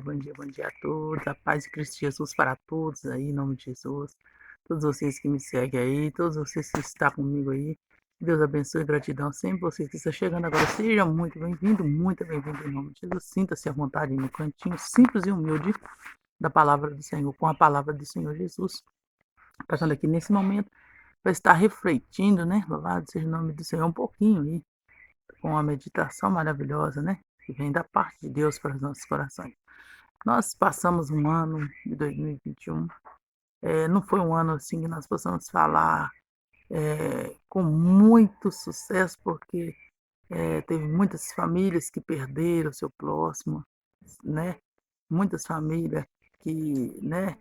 bom dia a todos. A paz de Cristo Jesus para todos aí, em nome de Jesus. Todos vocês que me seguem aí, todos vocês que estão comigo aí. Deus abençoe e gratidão. Sempre vocês que estão chegando agora, seja muito bem-vindo em nome de Jesus. Sinta-se à vontade no cantinho simples e humilde da palavra do Senhor, com a palavra do Senhor Jesus. Passando aqui nesse momento, para estar refletindo, né? Louvado seja o nome do Senhor um pouquinho aí, com uma meditação maravilhosa, né? Que vem da parte de Deus para os nossos corações. Nós passamos um ano de 2021, não foi um ano assim que nós possamos falar com muito sucesso, porque teve muitas famílias que perderam o seu próximo, né? Muitas famílias que, né,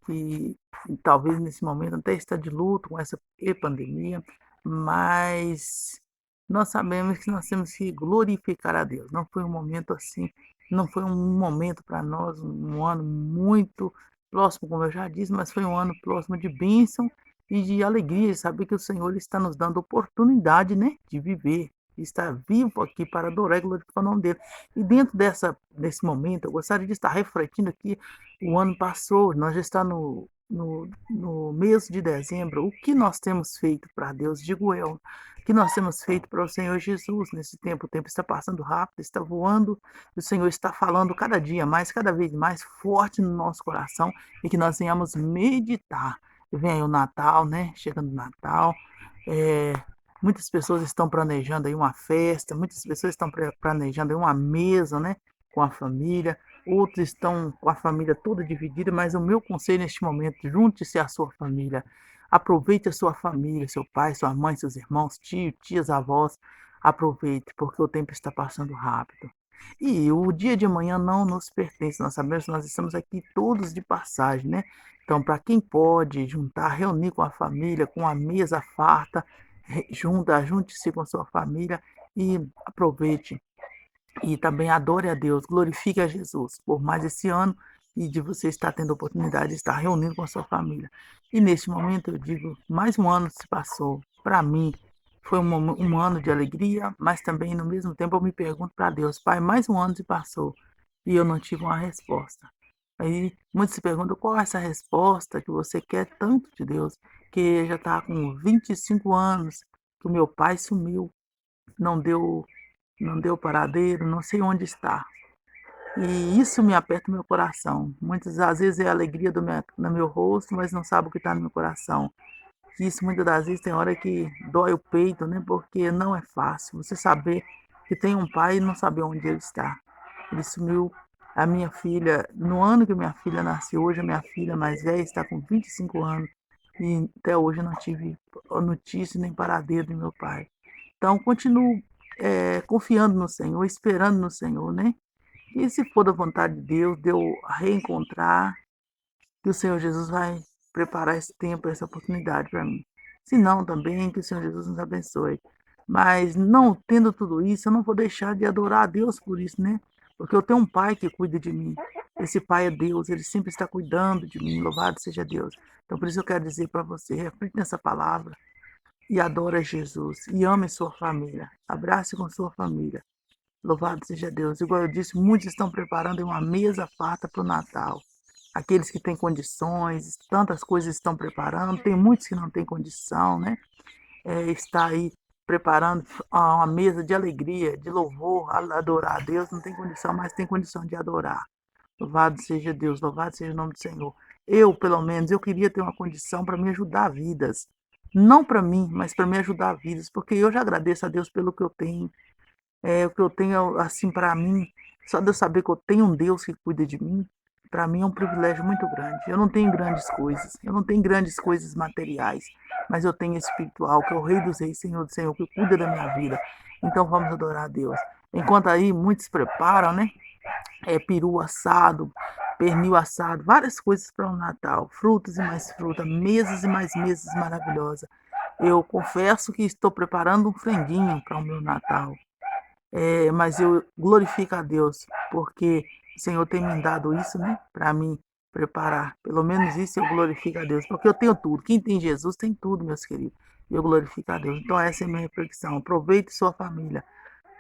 que talvez nesse momento até está de luto com essa pandemia, mas nós sabemos que nós temos que glorificar a Deus. Não foi um momento assim, não foi um momento para nós, um ano muito próximo, como eu já disse, mas foi um ano próximo de bênção e de alegria, de saber que o Senhor está nos dando oportunidade, né, de viver, de estar vivo aqui para adorar e glorificar o nome dele. E dentro desse momento, eu gostaria de estar refletindo aqui. O ano passou, nós já estamos no mês de dezembro. O que nós temos feito para Deus, digo eu, o que nós temos feito para o Senhor Jesus nesse tempo? O tempo está passando rápido, está voando, e o Senhor está falando cada dia mais, cada vez mais forte no nosso coração, e que nós venhamos meditar. Vem aí o Natal, né? Chegando o Natal, é, muitas pessoas estão planejando aí uma festa, muitas pessoas estão planejando aí uma mesa, né, com a família, outros estão com a família toda dividida, mas o meu conselho neste momento, junte-se à sua família, aproveite a sua família, seu pai, sua mãe, seus irmãos, tios, tias, avós, aproveite, porque o tempo está passando rápido. E o dia de amanhã não nos pertence, nós sabemos que nós estamos aqui todos de passagem, né? Então, para quem pode juntar, reunir com a família, com a mesa farta, junte-se com a sua família e aproveite e também adore a Deus, glorifique a Jesus por mais esse ano e de você estar tendo a oportunidade de estar reunindo com a sua família. E neste momento eu digo, mais um ano se passou. Para mim foi um ano de alegria, mas também no mesmo tempo eu me pergunto para Deus, Pai, mais um ano se passou e eu não tive uma resposta. Aí muitos se perguntam qual é essa resposta que você quer tanto de Deus, que já está com 25 anos, que o meu pai sumiu, não deu, não deu paradeiro, não sei onde está. E isso me aperta o meu coração. Muitas das vezes é a alegria no meu rosto, mas não sabe o que está no meu coração. Isso muitas das vezes tem hora que dói o peito, né? Porque não é fácil você saber que tem um pai e não saber onde ele está. Ele sumiu. A minha filha, no ano que minha filha nasceu, hoje a minha filha mais velha está com 25 anos e até hoje eu não tive notícia nem paradeiro do meu pai. Então continuo confiando no Senhor, esperando no Senhor, né? E se for da vontade de Deus, de eu reencontrar, que o Senhor Jesus vai preparar esse tempo, essa oportunidade para mim. Se não, também que o Senhor Jesus nos abençoe. Mas não tendo tudo isso, eu não vou deixar de adorar a Deus por isso, né? Porque eu tenho um pai que cuida de mim. Esse pai é Deus, ele sempre está cuidando de mim. Louvado seja Deus. Então, por isso eu quero dizer para você, reflita nessa palavra e adora Jesus. E ame sua família. Abrace com sua família. Louvado seja Deus. Igual eu disse, muitos estão preparando uma mesa farta para o Natal. Aqueles que têm condições, tantas coisas estão preparando. Tem muitos que não têm condição, né? Está aí preparando uma mesa de alegria, de louvor, adorar a Deus. Não tem condição, mas tem condição de adorar. Louvado seja Deus, louvado seja o nome do Senhor. Eu, pelo menos, eu queria ter uma condição para me ajudar vidas. Não para mim, mas para me ajudar vidas, porque eu já agradeço a Deus pelo que eu tenho. O que eu tenho, assim, para mim, só de eu saber que eu tenho um Deus que cuida de mim, para mim é um privilégio muito grande. Eu não tenho grandes coisas, eu não tenho grandes coisas materiais, mas eu tenho espiritual, que é o Rei dos Reis, Senhor do Senhor, que cuida da minha vida. Então vamos adorar a Deus. Enquanto aí muitos preparam, né? Peru assado, pernil assado, várias coisas para o Natal, frutas e mais frutas, mesas e mais mesas maravilhosas. Eu confesso que estou preparando um franguinho para o meu Natal. Mas eu glorifico a Deus, porque o Senhor tem me dado isso, né, para mim preparar. Pelo menos isso eu glorifico a Deus, porque eu tenho tudo. Quem tem Jesus tem tudo, meus queridos. E eu glorifico a Deus. Então essa é a minha reflexão. Aproveite sua família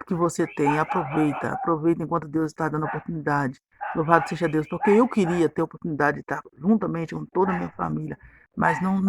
que você tem, aproveita enquanto Deus está dando oportunidade. Louvado seja Deus, porque eu queria ter a oportunidade de estar juntamente com toda a minha família, mas não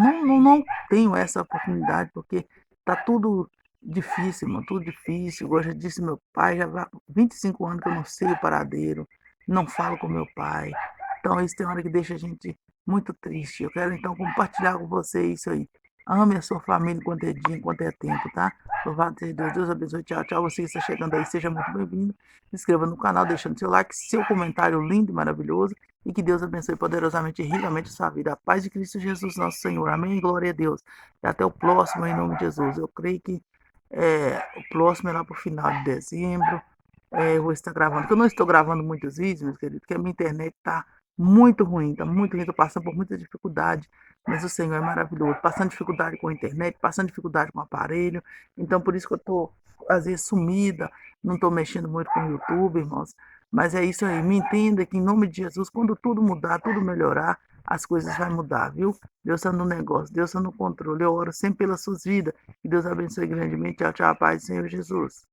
tenho essa oportunidade, porque tá tudo difícil, irmão, tudo difícil. Igual já disse meu pai, já vai 25 anos que eu não sei o paradeiro, não falo com meu pai. Então isso tem hora que deixa a gente muito triste. Eu quero então compartilhar com você isso aí. Ame a sua família enquanto é dia, enquanto é tempo, tá? Louvado seja Deus, Deus abençoe, tchau, tchau. Você que está chegando aí, seja muito bem-vindo. Se inscreva no canal, deixando seu like, seu comentário lindo e maravilhoso. E que Deus abençoe poderosamente e ricamente a sua vida. A paz de Cristo Jesus, nosso Senhor. Amém. Glória a Deus. E até o próximo, em nome de Jesus. Eu creio que o próximo é lá para o final de dezembro. Eu vou estar gravando. Porque eu não estou gravando muitos vídeos, meus queridos, porque a minha internet está muito ruim, está muito ruim. Estou passando por muita dificuldade. Mas o Senhor é maravilhoso. Passando dificuldade com a internet, passando dificuldade com o aparelho. Então, por isso que eu estou, às vezes, sumida. Não estou mexendo muito com o YouTube, irmãos. Mas é isso aí. Me entenda que, em nome de Jesus, quando tudo mudar, tudo melhorar, as coisas vão mudar, viu? Deus está no negócio, Deus está no controle. Eu oro sempre pelas suas vidas. Que Deus abençoe grandemente. Tchau, tchau, paz do Senhor Jesus.